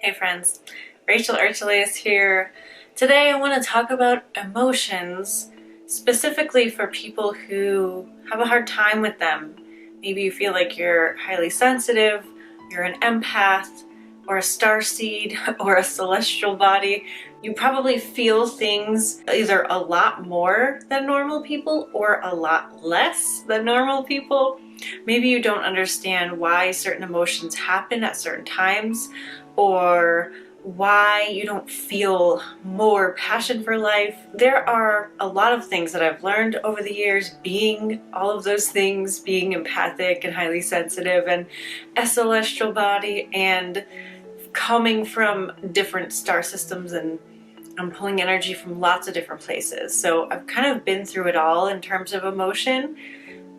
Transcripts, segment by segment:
Hey friends, Archelaus here. Today I want to talk about emotions, specifically for people who have a hard time with them. Maybe you feel like you're highly sensitive, you're an empath, or a starseed, or a celestial body. You probably feel things either a lot more than normal people or a lot less than normal people. Maybe you don't understand why certain emotions happen at certain times, or why you don't feel more passion for life. There are a lot of things that I've learned over the years, being all of those things, being empathic and highly sensitive and a celestial body, and coming from different star systems, and I'm pulling energy from lots of different places. So I've kind of been through it all in terms of emotion.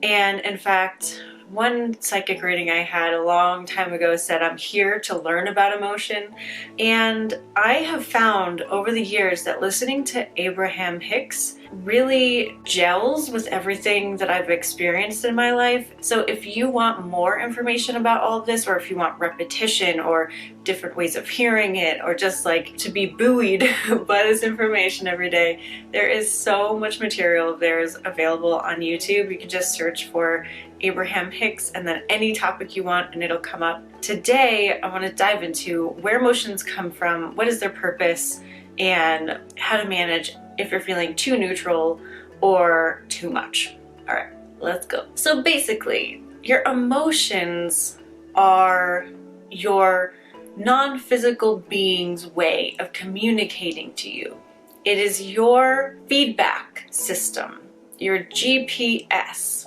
And in fact, one psychic reading I had a long time ago said, I'm here to learn about emotion. And I have found over the years that listening to Abraham Hicks really gels with everything that I've experienced in my life. So if you want more information about all of this, or if you want repetition or different ways of hearing it, or just like to be buoyed by this information every day, there is so much material there's available on YouTube. You can just search for Abraham Hicks and then any topic you want and it'll come up. Today I want to dive into where emotions come from, what is their purpose, and how to manage if you're feeling too neutral or too much. All right, let's go. So basically, your emotions are your non-physical being's way of communicating to you. It is your feedback system, your GPS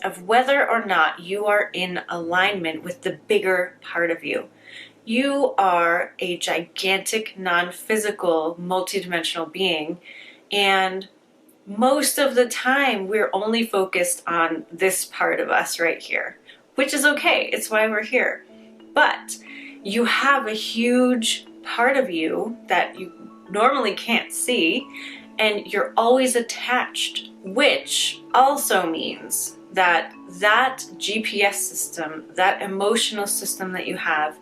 of whether or not you are in alignment with the bigger part of you. You are a gigantic, non-physical, multidimensional being, and most of the time we're only focused on this part of us right here, which is okay. It's why we're here. But you have a huge part of you that you normally can't see, and you're always attached, which also means that that GPS system, that emotional system that you have,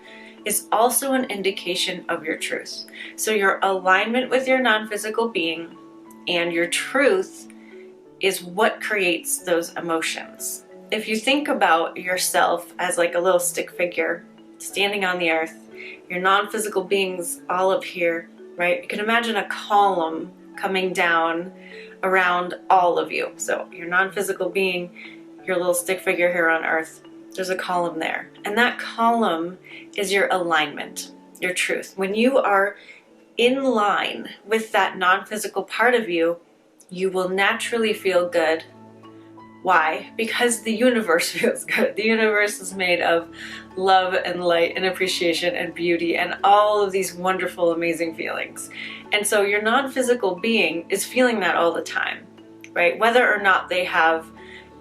is also an indication of your truth. So your alignment with your non-physical being and your truth is what creates those emotions. If you think about yourself as like a little stick figure standing on the earth, your non-physical being's all up here, right? You can imagine a column coming down around all of you. So your non-physical being, your little stick figure here on earth, there's a column there. And that column is your alignment, your truth. When you are in line with that non-physical part of you, you will naturally feel good. Why? Because the universe feels good. The universe is made of love and light and appreciation and beauty and all of these wonderful, amazing feelings. And so your non-physical being is feeling that all the time, right? Whether or not they have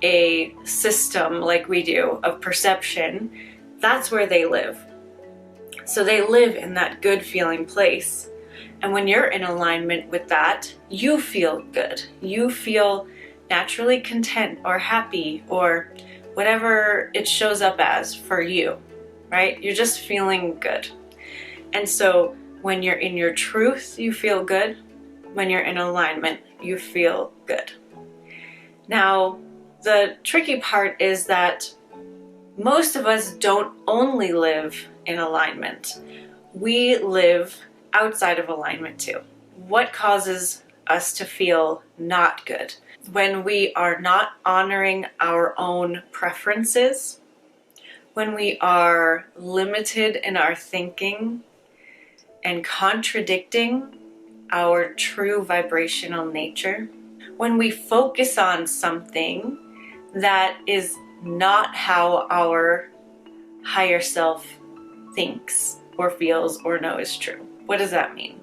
a system like we do of perception, that's where they live. So they live in that good feeling place. And when you're in alignment with that, you feel good. You feel naturally content or happy or whatever it shows up as for you, right? You're just feeling good. And so when you're in your truth, you feel good. When you're in alignment, you feel good. Now, the tricky part is that most of us don't only live in alignment. We live outside of alignment too. What causes us to feel not good? When we are not honoring our own preferences, when we are limited in our thinking and contradicting our true vibrational nature, when we focus on something that is not how our higher self thinks or feels or knows is true. What does that mean?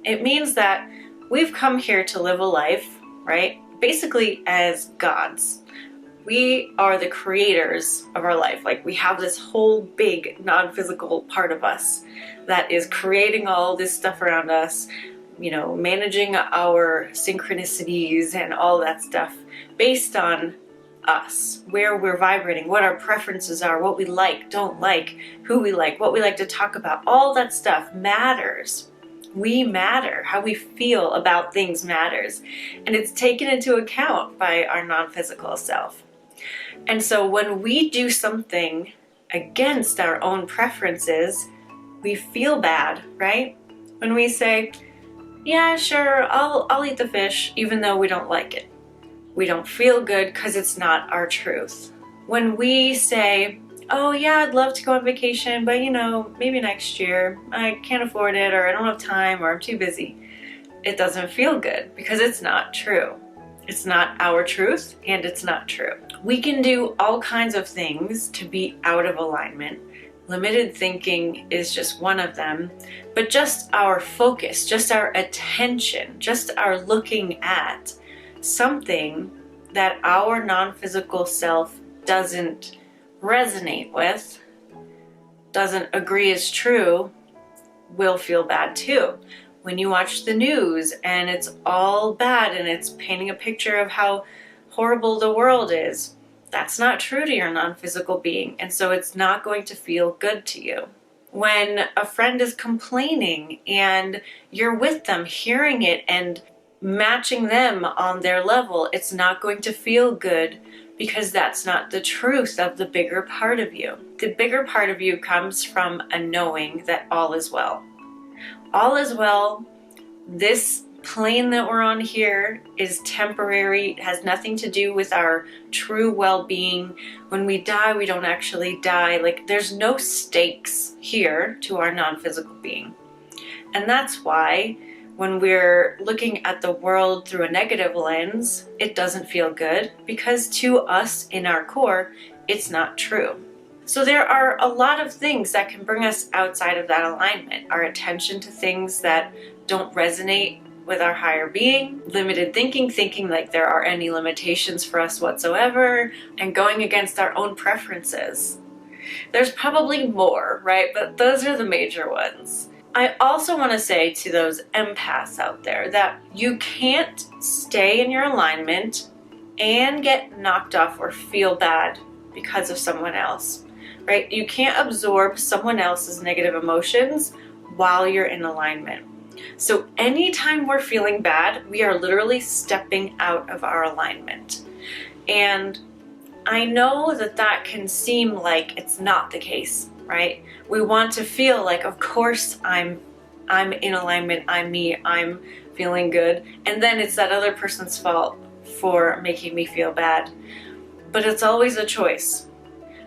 It means that we've come here to live a life, right? Basically as gods. We are the creators of our life. Like, we have this whole big non-physical part of us that is creating all this stuff around us, you know, managing our synchronicities and all that stuff based on us, where we're vibrating, what our preferences are, what we like, don't like, who we like, what we like to talk about. All that stuff matters. We matter. How we feel about things matters. And it's taken into account by our non-physical self. And so when we do something against our own preferences, we feel bad, right? When we say, yeah, sure, I'll eat the fish, even though we don't like it. We don't feel good because it's not our truth. When we say, oh yeah, I'd love to go on vacation, but maybe next year, I can't afford it, or I don't have time, or I'm too busy, it doesn't feel good because it's not true. It's not our truth, and it's not true. We can do all kinds of things to be out of alignment. Limited thinking is just one of them, but just our focus, just our attention, just our looking at something that our non-physical self doesn't resonate with, doesn't agree is true, will feel bad too. When you watch the news and it's all bad and it's painting a picture of how horrible the world is, that's not true to your non-physical being, and so it's not going to feel good to you. When a friend is complaining and you're with them, hearing it and matching them on their level, it's not going to feel good because that's not the truth of the bigger part of you. The bigger part of you comes from a knowing that all is well. All is well. This plane that we're on here is temporary. It has nothing to do with our true well-being. When we die, we don't actually die. Like, there's no stakes here to our non-physical being. And that's why when we're looking at the world through a negative lens, it doesn't feel good because to us in our core, it's not true. So there are a lot of things that can bring us outside of that alignment. Our attention to things that don't resonate with our higher being, limited thinking, thinking like there are any limitations for us whatsoever, and going against our own preferences. There's probably more, right? But those are the major ones. I also want to say to those empaths out there that you can't stay in your alignment and get knocked off or feel bad because of someone else, right? You can't absorb someone else's negative emotions while you're in alignment. So anytime we're feeling bad, we are literally stepping out of our alignment. And I know that that can seem like it's not the case, right? We want to feel like, of course I'm in alignment, I'm me, I'm feeling good, and then it's that other person's fault for making me feel bad. But it's always a choice.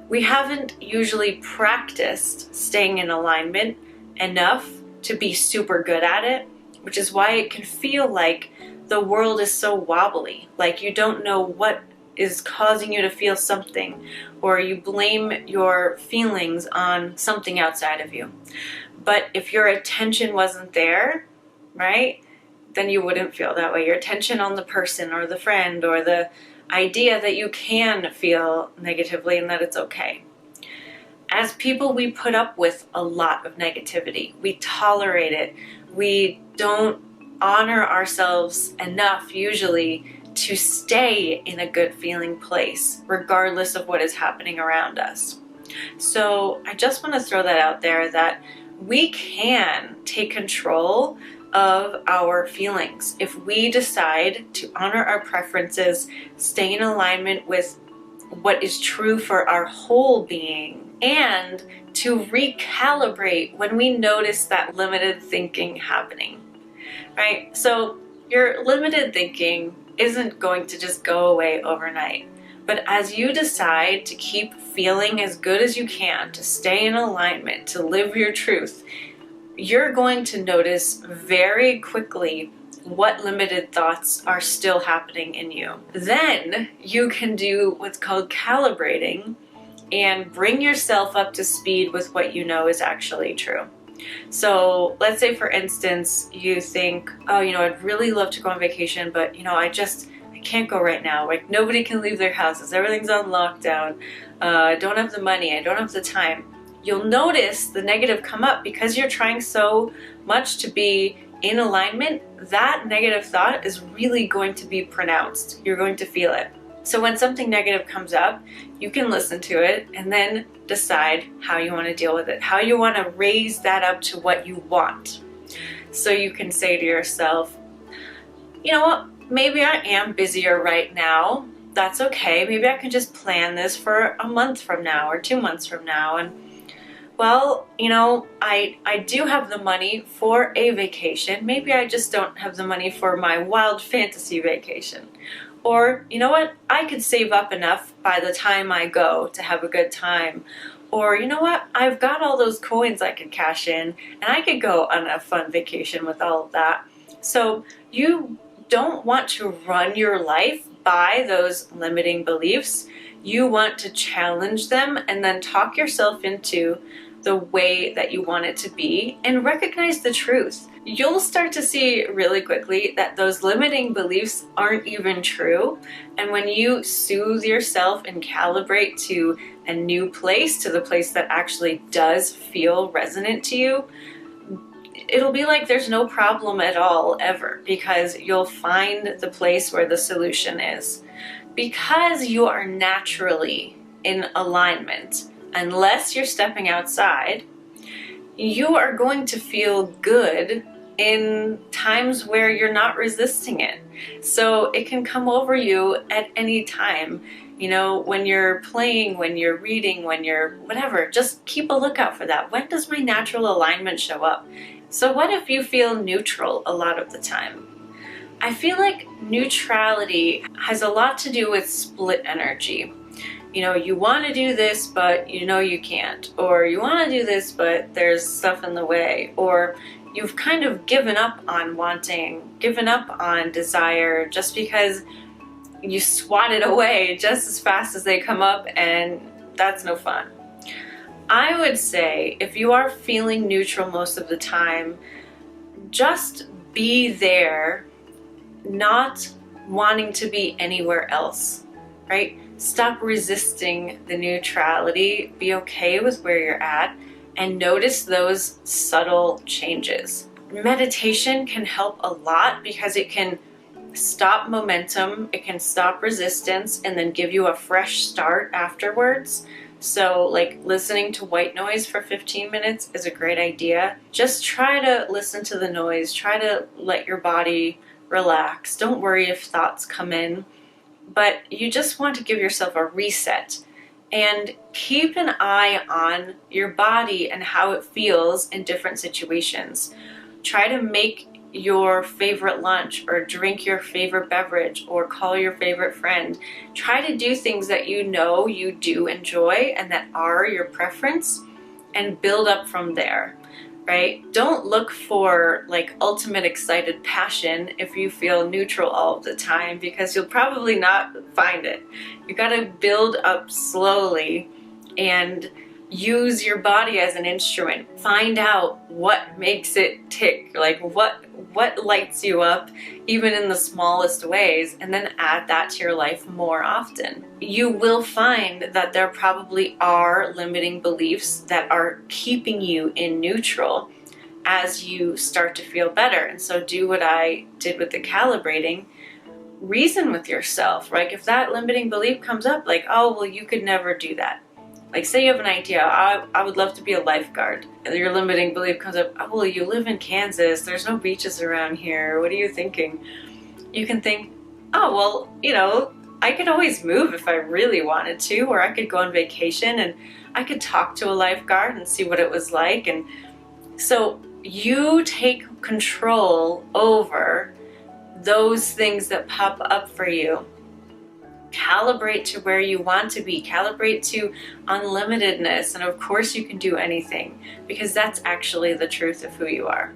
We haven't usually practiced staying in alignment enough to be super good at it, which is why it can feel like the world is so wobbly, like you don't know what is causing you to feel something, or you blame your feelings on something outside of you. But if your attention wasn't there, right, then you wouldn't feel that way. Your attention on the person or the friend or the idea that you can feel negatively and that it's okay. As people, we put up with a lot of negativity. We tolerate it. We don't honor ourselves enough usually to stay in a good feeling place, regardless of what is happening around us. So I just want to throw that out there that we can take control of our feelings if we decide to honor our preferences, stay in alignment with what is true for our whole being, and to recalibrate when we notice that limited thinking happening, right? So your limited thinking isn't going to just go away overnight. But as you decide to keep feeling as good as you can, to stay in alignment, to live your truth, you're going to notice very quickly what limited thoughts are still happening in you. Then you can do what's called calibrating and bring yourself up to speed with what you know is actually true. So let's say, for instance, you think, oh, I'd really love to go on vacation, but I can't go right now. Like, nobody can leave their houses. Everything's on lockdown. I don't have the money. I don't have the time. You'll notice the negative come up because you're trying so much to be in alignment. That negative thought is really going to be pronounced. You're going to feel it. So when something negative comes up, you can listen to it and then decide how you want to deal with it, how you want to raise that up to what you want. So you can say to yourself, you know what, maybe I am busier right now. That's okay. Maybe I can just plan this for a month from now or 2 months from now. And well, you know, I do have the money for a vacation. Maybe I just don't have the money for my wild fantasy vacation. Or, you know what, I could save up enough by the time I go to have a good time. Or, you know what, I've got all those coins I could cash in and I could go on a fun vacation with all of that. So you don't want to run your life by those limiting beliefs. You want to challenge them and then talk yourself into the way that you want it to be and recognize the truth. You'll start to see really quickly that those limiting beliefs aren't even true. And when you soothe yourself and calibrate to a new place, to the place that actually does feel resonant to you, it'll be like there's no problem at all ever, because you'll find the place where the solution is. Because you are naturally in alignment, unless you're stepping outside, you are going to feel good in times where you're not resisting it. So it can come over you at any time. You know, when you're playing, when you're reading, when you're whatever, just keep a lookout for that. When does my natural alignment show up? So what if you feel neutral a lot of the time? I feel like neutrality has a lot to do with split energy. You know, you want to do this, but you know you can't. Or you want to do this, but there's stuff in the way. Or you've kind of given up on wanting, given up on desire just because you swat it away just as fast as they come up, and that's no fun. I would say if you are feeling neutral most of the time, just be there, not wanting to be anywhere else, right? Stop resisting the neutrality, be okay with where you're at, and notice those subtle changes. Meditation can help a lot because it can stop momentum, it can stop resistance, and then give you a fresh start afterwards. So like listening to white noise for 15 minutes is a great idea. Just try to listen to the noise, try to let your body relax. Don't worry if thoughts come in, but you just want to give yourself a reset and keep an eye on your body and how it feels in different situations. Try to make your favorite lunch or drink your favorite beverage or call your favorite friend. Try to do things that you know you do enjoy and that are your preference and build up from there, right? Don't look for like ultimate excited passion if you feel neutral all of the time, because you'll probably not find it. You gotta build up slowly and use your body as an instrument. Find out what makes it tick, like what lights you up even in the smallest ways, and then add that to your life more often. You will find that there probably are limiting beliefs that are keeping you in neutral as you start to feel better. And so do what I did with the calibrating. Reason with yourself, right? If that limiting belief comes up, like, oh, well, you could never do that. Like, say you have an idea, I would love to be a lifeguard. And your limiting belief comes up, oh, well, you live in Kansas, there's no beaches around here, what are you thinking? You can think, oh, well, you know, I could always move if I really wanted to, or I could go on vacation and I could talk to a lifeguard and see what it was like. And so you take control over those things that pop up for you. Calibrate to where you want to be, calibrate to unlimitedness, and of course you can do anything, because that's actually the truth of who you are.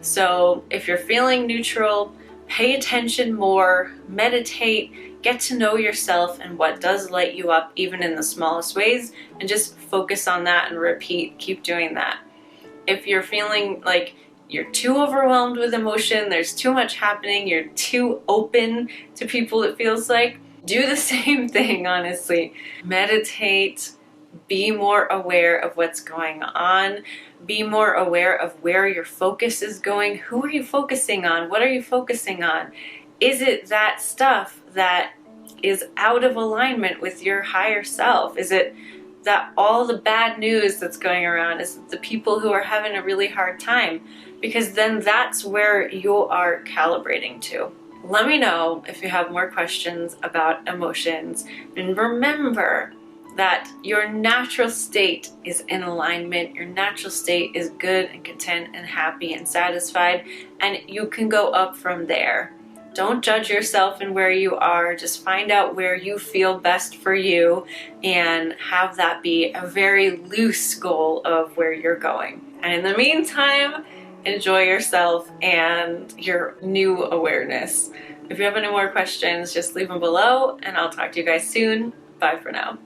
So if you're feeling neutral, pay attention more, meditate, get to know yourself and what does light you up even in the smallest ways, and just focus on that and repeat, keep doing that. If you're feeling like you're too overwhelmed with emotion, there's too much happening, you're too open to people, it feels like, do the same thing, honestly. Meditate, be more aware of what's going on, be more aware of where your focus is going. Who are you focusing on? What are you focusing on? Is it that stuff that is out of alignment with your higher self? Is it that all the bad news that's going around is the people who are having a really hard time? Because then that's where you are calibrating to. Let me know if you have more questions about emotions. And remember that your natural state is in alignment. Your natural state is good and content and happy and satisfied, and you can go up from there. Don't judge yourself in where you are. Just find out where you feel best for you and have that be a very loose goal of where you're going. And in the meantime, enjoy yourself and your new awareness. If you have any more questions, just leave them below, and I'll talk to you guys soon. Bye for now.